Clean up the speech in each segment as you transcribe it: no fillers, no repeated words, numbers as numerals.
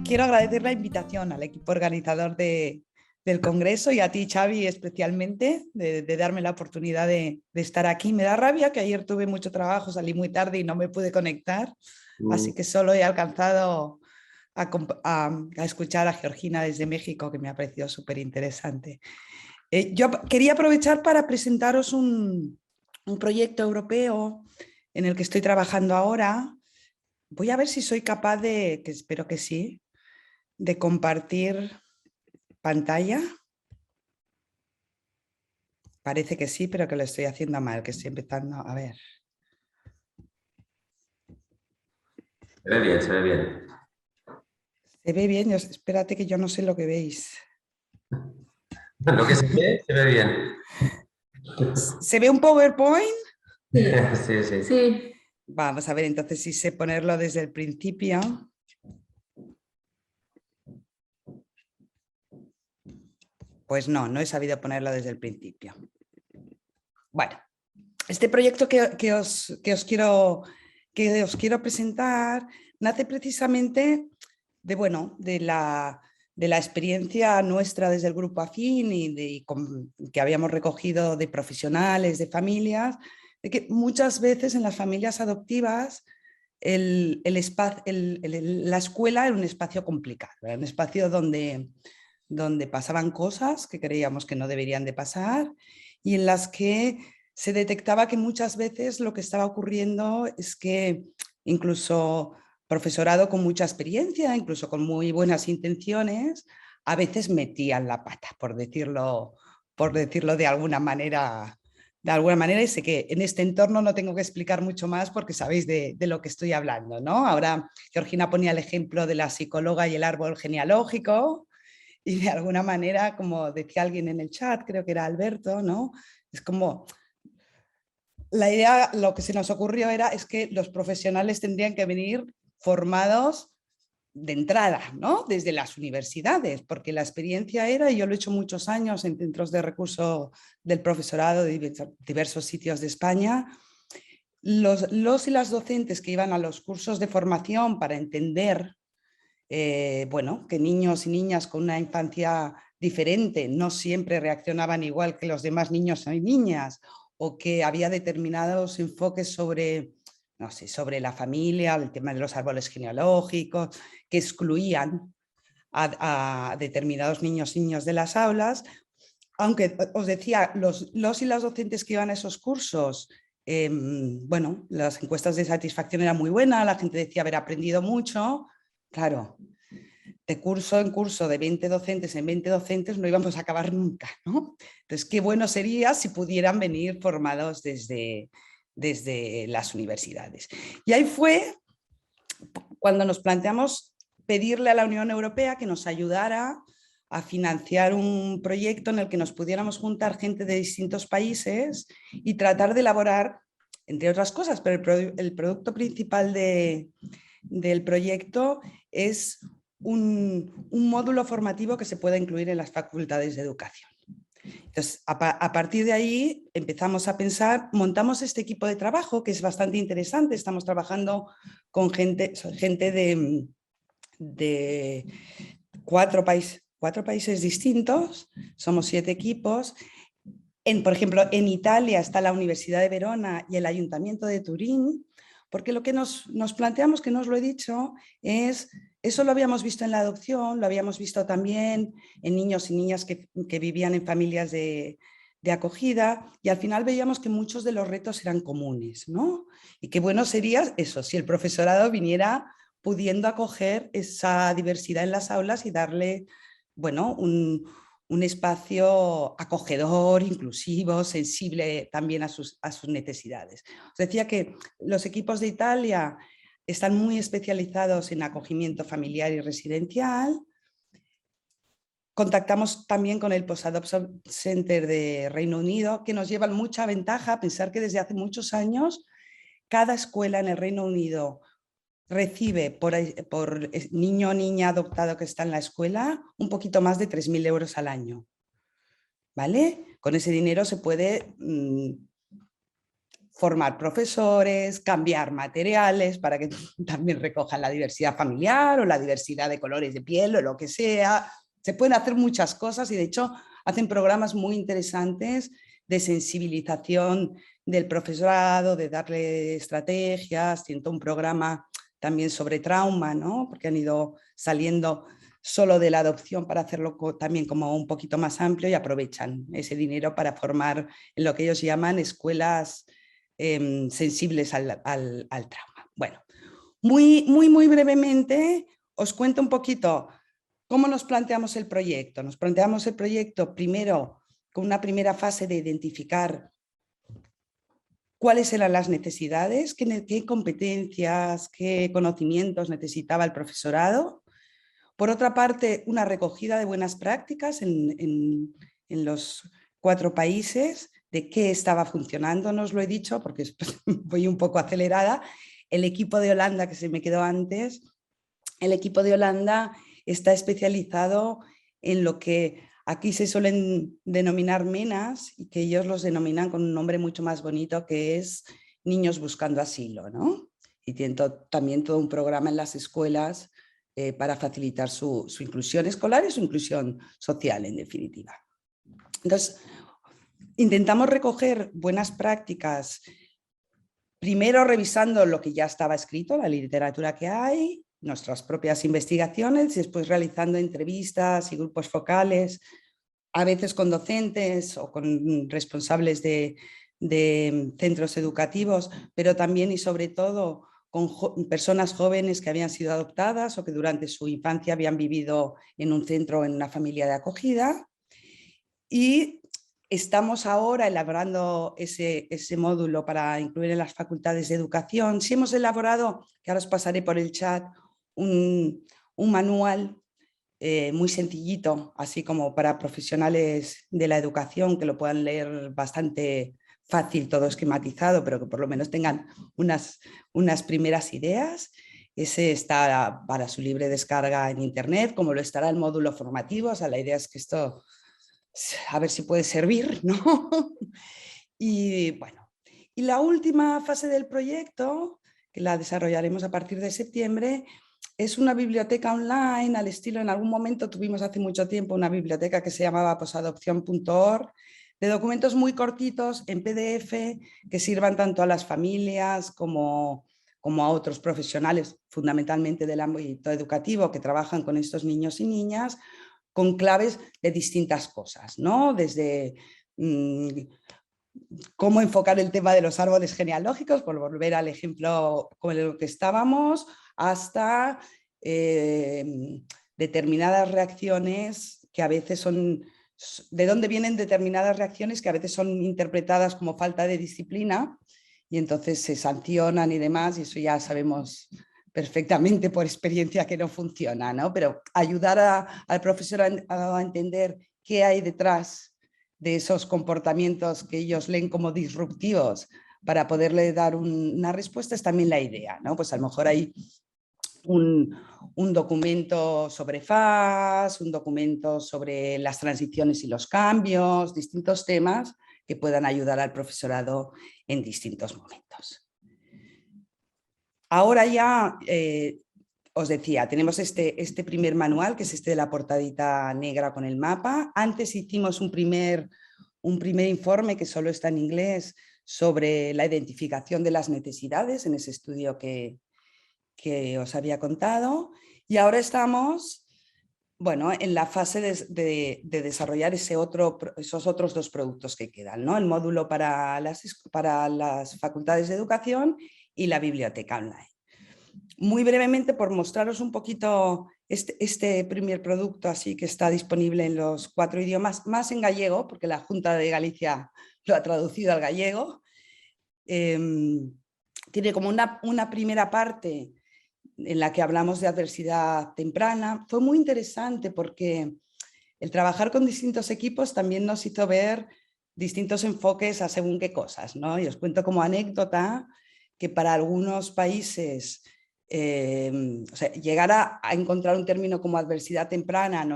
quiero agradecer la invitación al equipo organizador del Congreso y a ti, Xavi, especialmente, de darme la oportunidad de estar aquí. Me da rabia que ayer tuve mucho trabajo, salí muy tarde y no me pude conectar, así que solo he alcanzado a escuchar a Georgina desde México, que me ha parecido súper interesante. Yo quería aprovechar para presentaros un proyecto europeo en el que estoy trabajando ahora. Voy a ver si soy capaz de, que espero que sí, de compartir pantalla. Parece que sí, pero que lo estoy haciendo mal, que estoy empezando a ver. Se ve bien, se ve bien. ¿Se ve bien? Espérate que yo no sé lo que veis. Lo que se ve bien. ¿Se ve un PowerPoint? Sí, Sí, sí. sí. Vamos a ver entonces si sé ponerlo desde el principio. Pues no he sabido ponerlo desde el principio. Bueno, este proyecto que os quiero presentar nace precisamente de la experiencia nuestra desde el Grupo Afín y que habíamos recogido de profesionales, de familias, de que muchas veces en las familias adoptivas la escuela era un espacio complicado, era un espacio donde pasaban cosas que creíamos que no deberían de pasar y en las que se detectaba que muchas veces lo que estaba ocurriendo es que incluso profesorado con mucha experiencia, incluso con muy buenas intenciones, a veces metían la pata, por decirlo de alguna manera. Y sé que en este entorno no tengo que explicar mucho más porque sabéis de lo que estoy hablando, ¿no? Ahora Georgina ponía el ejemplo de la psicóloga y el árbol genealógico y de alguna manera, como decía alguien en el chat, creo que era Alberto, ¿no? Es como la idea, lo que se nos ocurrió es que los profesionales tendrían que venir formados de entrada, ¿no? Desde las universidades, porque la experiencia era, y yo lo he hecho muchos años en centros de recurso del profesorado de diversos sitios de España, los y las docentes que iban a los cursos de formación para entender, que niños y niñas con una infancia diferente no siempre reaccionaban igual que los demás niños y niñas, o que había determinados enfoques sobre, no sé, sobre la familia, el tema de los árboles genealógicos, que excluían a determinados niños y niñas de las aulas. Aunque os decía, los y las docentes que iban a esos cursos, las encuestas de satisfacción eran muy buenas, la gente decía haber aprendido mucho. Claro, de curso en curso, de 20 docentes en 20 docentes, no íbamos a acabar nunca, ¿no? Entonces, qué bueno sería si pudieran venir formados desde las universidades. Y ahí fue cuando nos planteamos pedirle a la Unión Europea que nos ayudara a financiar un proyecto en el que nos pudiéramos juntar gente de distintos países y tratar de elaborar, entre otras cosas, pero el producto principal del proyecto es un módulo formativo que se pueda incluir en las facultades de educación. Entonces, a partir de ahí empezamos a pensar, montamos este equipo de trabajo que es bastante interesante, estamos trabajando con gente de cuatro países distintos, somos 7 equipos. Por ejemplo, en Italia está la Universidad de Verona y el Ayuntamiento de Turín, porque lo que nos planteamos, que no os lo he dicho, es, eso lo habíamos visto en la adopción, lo habíamos visto también en niños y niñas que vivían en familias de acogida, y al final veíamos que muchos de los retos eran comunes, ¿no? Y qué bueno sería eso, si el profesorado viniera pudiendo acoger esa diversidad en las aulas y darle, un espacio acogedor, inclusivo, sensible también a sus necesidades. Os decía que los equipos de Italia están muy especializados en acogimiento familiar y residencial. Contactamos también con el Post-Adoption Center de Reino Unido, que nos llevan mucha ventaja, pensar que desde hace muchos años cada escuela en el Reino Unido recibe por niño o niña adoptado que está en la escuela un poquito más de 3.000 euros al año. ¿Vale? Con ese dinero se puede formar profesores, cambiar materiales para que también recojan la diversidad familiar o la diversidad de colores de piel o lo que sea. Se pueden hacer muchas cosas y de hecho hacen programas muy interesantes de sensibilización del profesorado, de darle estrategias. Siento un programa también sobre trauma, ¿no? Porque han ido saliendo solo de la adopción para hacerlo también como un poquito más amplio y aprovechan ese dinero para formar en lo que ellos llaman escuelas sensibles al trauma. Bueno, muy brevemente os cuento un poquito cómo nos planteamos el proyecto. Nos planteamos el proyecto primero con una primera fase de identificar cuáles eran las necesidades, qué competencias, qué conocimientos necesitaba el profesorado. Por otra parte, una recogida de buenas prácticas en los 4 países, de qué estaba funcionando, no os lo he dicho porque voy un poco acelerada. El equipo de Holanda, que se me quedó antes, el equipo de Holanda está especializado en lo que aquí se suelen denominar MENAs y que ellos los denominan con un nombre mucho más bonito, que es niños buscando asilo, ¿no? Y tienen también todo un programa en las escuelas para facilitar su inclusión escolar y su inclusión social, en definitiva. Entonces, intentamos recoger buenas prácticas, primero revisando lo que ya estaba escrito, la literatura que hay, nuestras propias investigaciones, y después realizando entrevistas y grupos focales, a veces con docentes o con responsables de centros educativos, pero también y sobre todo con personas jóvenes que habían sido adoptadas o que durante su infancia habían vivido en un centro o en una familia de acogida. Y estamos ahora elaborando ese módulo para incluir en las facultades de educación. Sí hemos elaborado, que ahora os pasaré por el chat, un manual muy sencillito, así como para profesionales de la educación, que lo puedan leer bastante fácil, todo esquematizado, pero que por lo menos tengan unas primeras ideas. Ese está para su libre descarga en internet, como lo estará el módulo formativo. O sea, la idea es que esto, a ver si puede servir, ¿no? Y bueno, y la última fase del proyecto, que la desarrollaremos a partir de septiembre, es una biblioteca online al estilo, en algún momento tuvimos hace mucho tiempo una biblioteca que se llamaba posadopción.org, de documentos muy cortitos en PDF que sirvan tanto a las familias como a otros profesionales, fundamentalmente del ámbito educativo, que trabajan con estos niños y niñas, con claves de distintas cosas, ¿no? Desde cómo enfocar el tema de los árboles genealógicos, por volver al ejemplo con el que estábamos, hasta determinadas reacciones que a veces son, de dónde vienen determinadas reacciones que a veces son interpretadas como falta de disciplina y entonces se sancionan y demás, y eso ya sabemos perfectamente por experiencia que no funciona, ¿no? Pero ayudar al profesor a entender qué hay detrás de esos comportamientos que ellos leen como disruptivos para poderle dar una respuesta es también la idea, ¿no? Pues a lo mejor hay un documento sobre FAS, un documento sobre las transiciones y los cambios, distintos temas que puedan ayudar al profesorado en distintos momentos. Ahora ya, os decía, tenemos este primer manual, que es este de la portadita negra con el mapa. Antes hicimos un primer informe que solo está en inglés sobre la identificación de las necesidades en ese estudio que os había contado. Y ahora estamos, bueno, en la fase de desarrollar esos otros 2 productos que quedan, ¿no? El módulo para las facultades de educación y la biblioteca online. Muy brevemente, por mostraros un poquito este primer producto, así que está disponible en los 4 idiomas, más en gallego, porque la Junta de Galicia lo ha traducido al gallego. Tiene como una primera parte en la que hablamos de adversidad temprana. Fue muy interesante porque el trabajar con distintos equipos también nos hizo ver distintos enfoques a según qué cosas, ¿no? Y os cuento como anécdota que para algunos países o sea, llegar a encontrar un término como adversidad temprana,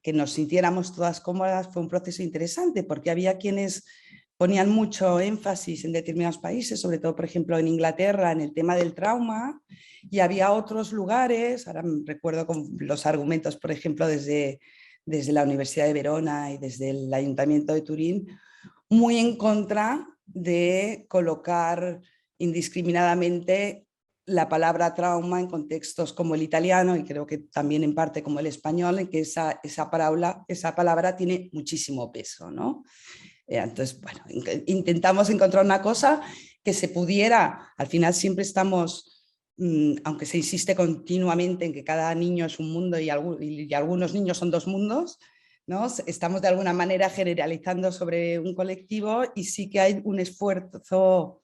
que nos sintiéramos todas cómodas, fue un proceso interesante porque había quienes ponían mucho énfasis en determinados países, sobre todo, por ejemplo, en Inglaterra, en el tema del trauma, y había otros lugares, ahora recuerdo con los argumentos, por ejemplo, desde la Universidad de Verona y desde el Ayuntamiento de Turín, muy en contra de colocar indiscriminadamente la palabra trauma en contextos como el italiano y creo que también en parte como el español, en que esa palabra tiene muchísimo peso, ¿no? Entonces, bueno, intentamos encontrar una cosa que se pudiera, al final siempre estamos, aunque se insiste continuamente en que cada niño es un mundo y algunos niños son dos mundos, ¿no? Estamos de alguna manera generalizando sobre un colectivo y sí que hay un esfuerzo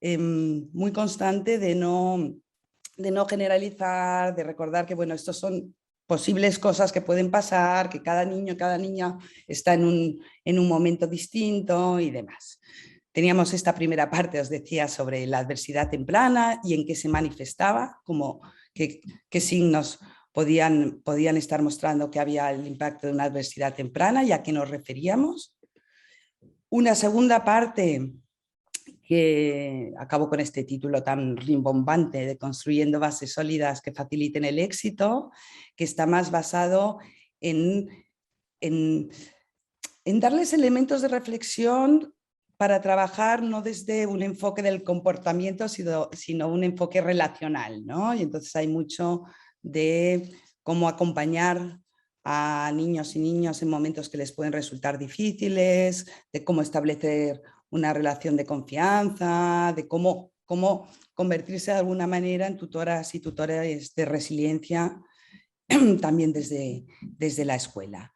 muy constante de no generalizar, de recordar que, bueno, estos son posibles cosas que pueden pasar, que cada niño, cada niña está en un momento distinto y demás. Teníamos esta primera parte, os decía, sobre la adversidad temprana y en qué se manifestaba, como qué signos podían estar mostrando que había el impacto de una adversidad temprana y a qué nos referíamos. Una segunda parte que acabo con este título tan rimbombante de Construyendo bases sólidas que faciliten el éxito, que está más basado en darles elementos de reflexión para trabajar no desde un enfoque del comportamiento, sino un enfoque relacional, ¿no? Y entonces hay mucho de cómo acompañar a niños y niñas en momentos que les pueden resultar difíciles, de cómo establecer una relación de confianza, de cómo convertirse de alguna manera en tutoras y tutores de resiliencia también desde la escuela.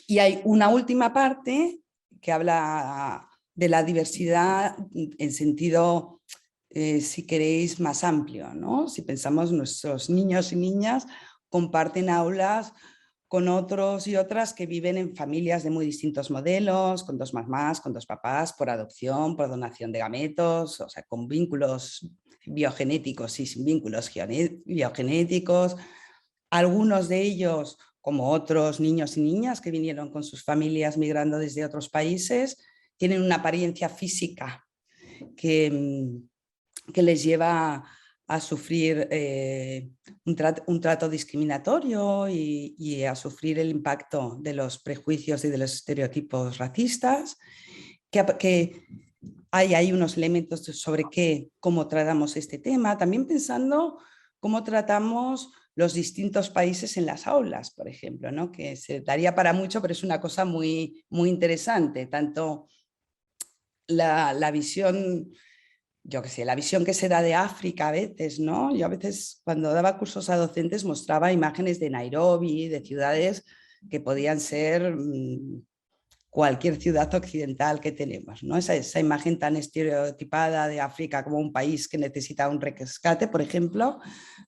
Y hay una última parte que habla de la diversidad en sentido, si queréis, más amplio, ¿no? Si pensamos, nuestros niños y niñas comparten aulas con otros y otras que viven en familias de muy distintos modelos, con dos mamás, con dos papás, por adopción, por donación de gametos, o sea, con vínculos biogenéticos y sin vínculos biogenéticos. Algunos de ellos, como otros niños y niñas que vinieron con sus familias migrando desde otros países, tienen una apariencia física que les lleva a sufrir un trato discriminatorio y a sufrir el impacto de los prejuicios y de los estereotipos racistas, que hay unos elementos sobre cómo tratamos este tema, también pensando cómo tratamos los distintos países en las aulas, por ejemplo, ¿no? Que se daría para mucho, pero es una cosa muy, muy interesante, tanto la visión, yo qué sé, la visión que se da de África a veces, ¿no? Yo a veces cuando daba cursos a docentes mostraba imágenes de Nairobi, de ciudades que podían ser cualquier ciudad occidental que tenemos, ¿no? Esa imagen tan estereotipada de África como un país que necesita un rescate, por ejemplo.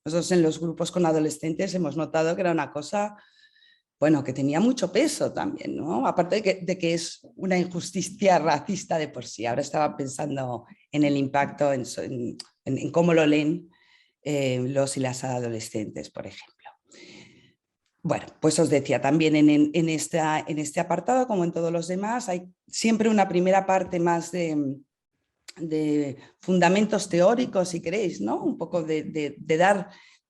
Nosotros en los grupos con adolescentes hemos notado que era una cosa, bueno, que tenía mucho peso también, ¿no? Aparte de que es una injusticia racista de por sí. Ahora estaba pensando en el impacto, en cómo lo leen los y las adolescentes, por ejemplo. Bueno, pues os decía, también en este apartado, como en todos los demás, hay siempre una primera parte más de fundamentos teóricos, si queréis, ¿no? Un poco de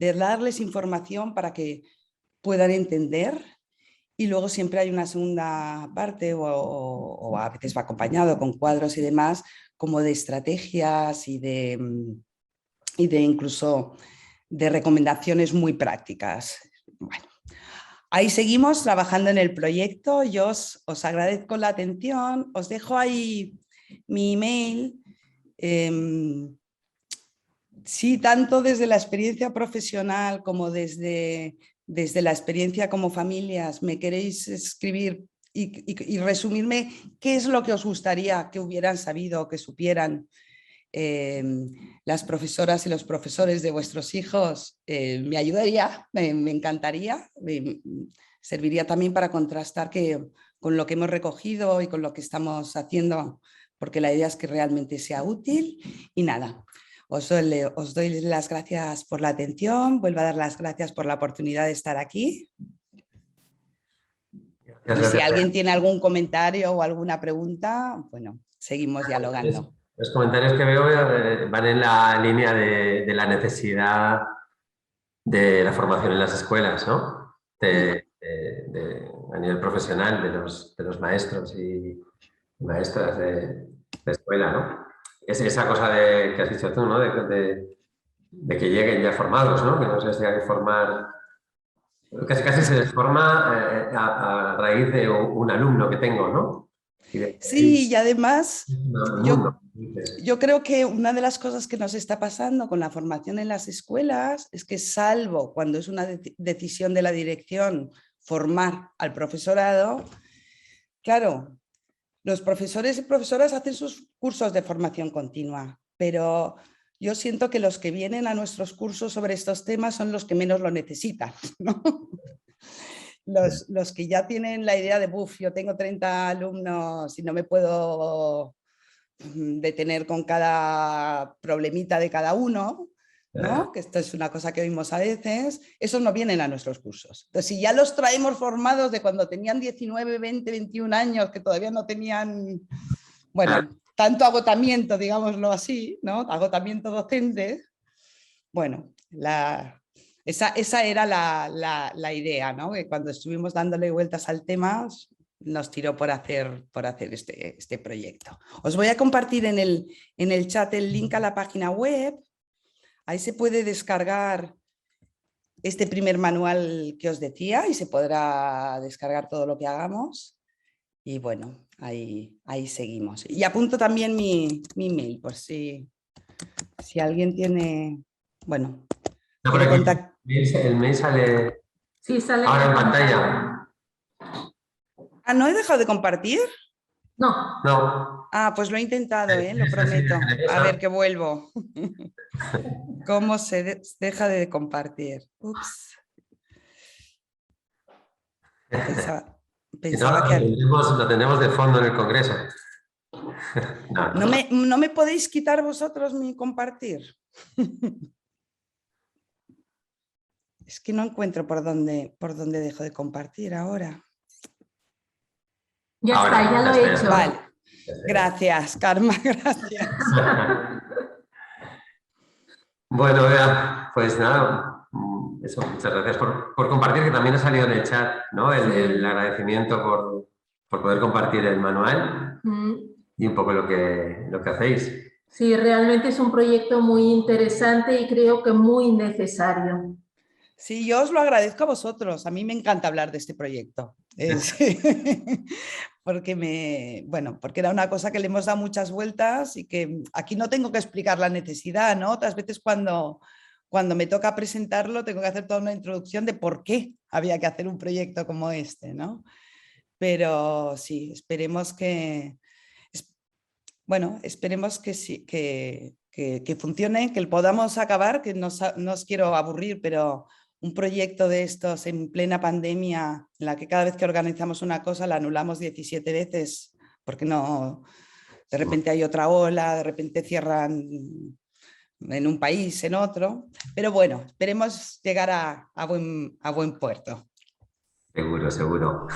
darles información para que puedan entender. Y luego siempre hay una segunda parte, o a veces va acompañado con cuadros y demás, como de estrategias y de incluso de recomendaciones muy prácticas. Bueno, ahí seguimos trabajando en el proyecto. Yo os agradezco la atención. Os dejo ahí mi email. Sí, tanto desde la experiencia profesional como desde la experiencia como familias, me queréis escribir y resumirme qué es lo que os gustaría que hubieran sabido o que supieran las profesoras y los profesores de vuestros hijos, me ayudaría, me encantaría, serviría también para contrastar con lo que hemos recogido y con lo que estamos haciendo, porque la idea es que realmente sea útil. Y nada, os doy las gracias por la atención, vuelvo a dar las gracias por la oportunidad de estar aquí. Y si alguien tiene algún comentario o alguna pregunta, bueno, seguimos dialogando. Los comentarios que veo van en la línea de la necesidad de la formación en las escuelas, ¿no? A nivel profesional, de los maestros y maestras de escuela, ¿no? Es esa cosa que has dicho tú, ¿no? De que lleguen ya formados, ¿no? Que no se tenga que formar. Casi se les forma a raíz de un alumno que tengo, ¿no? Sí, y además Un yo, mundo. yo creo que una de las cosas que nos está pasando con la formación en las escuelas es que, salvo cuando es una decisión de la dirección formar al profesorado, claro, los profesores y profesoras hacen sus cursos de formación continua, pero yo siento que los que vienen a nuestros cursos sobre estos temas son los que menos lo necesitan, ¿no? Los que ya tienen la idea de, buf, yo tengo 30 alumnos y no me puedo detener con cada problemita de cada uno, ¿no? Que esto es una cosa que oímos a veces, esos no vienen a nuestros cursos. Entonces, si ya los traemos formados de cuando tenían 19, 20, 21 años, que todavía no tenían, bueno, tanto agotamiento, digámoslo así, ¿no? Agotamiento docente, bueno, esa era la idea, ¿no? Que cuando estuvimos dándole vueltas al tema, nos tiró por hacer este proyecto. Os voy a compartir en el chat el link a la página web. Ahí se puede descargar este primer manual que os decía y se podrá descargar todo lo que hagamos. Y bueno, ahí seguimos. Y apunto también mi email, por si alguien tiene, bueno, No, por quiere aquí contactar. el mail sale, Sí, sale ahora en pantalla. Ah, ¿no he dejado de compartir? No. No. Ah, pues lo he intentado, lo prometo. A ver, que vuelvo. ¿Cómo se deja de compartir? Ups. Pensaba No, que... lo tenemos de fondo en el Congreso. No. ¿No me podéis quitar vosotros mi compartir? Es que no encuentro por dónde dejo de compartir ahora. Ya Ahora, está, ya lo he hecho. Vale. Gracias, Karma, gracias. Bueno, Bea, pues nada, eso, muchas gracias por compartir, que también ha salido en el chat, ¿no? El agradecimiento por poder compartir el manual y un poco lo que hacéis. Sí, realmente es un proyecto muy interesante y creo que muy necesario. Sí, yo os lo agradezco a vosotros. A mí me encanta hablar de este proyecto. Porque era una cosa que le hemos dado muchas vueltas y que aquí no tengo que explicar la necesidad, ¿no? Otras veces cuando me toca presentarlo tengo que hacer toda una introducción de por qué había que hacer un proyecto como este, ¿no? Pero sí, esperemos que sí, que funcione, que lo podamos acabar, que no os quiero aburrir, pero un proyecto de estos en plena pandemia, en la que cada vez que organizamos una cosa la anulamos 17 veces, porque no, de repente hay otra ola, de repente cierran en un país, en otro, pero bueno, esperemos llegar a buen puerto. Seguro, seguro.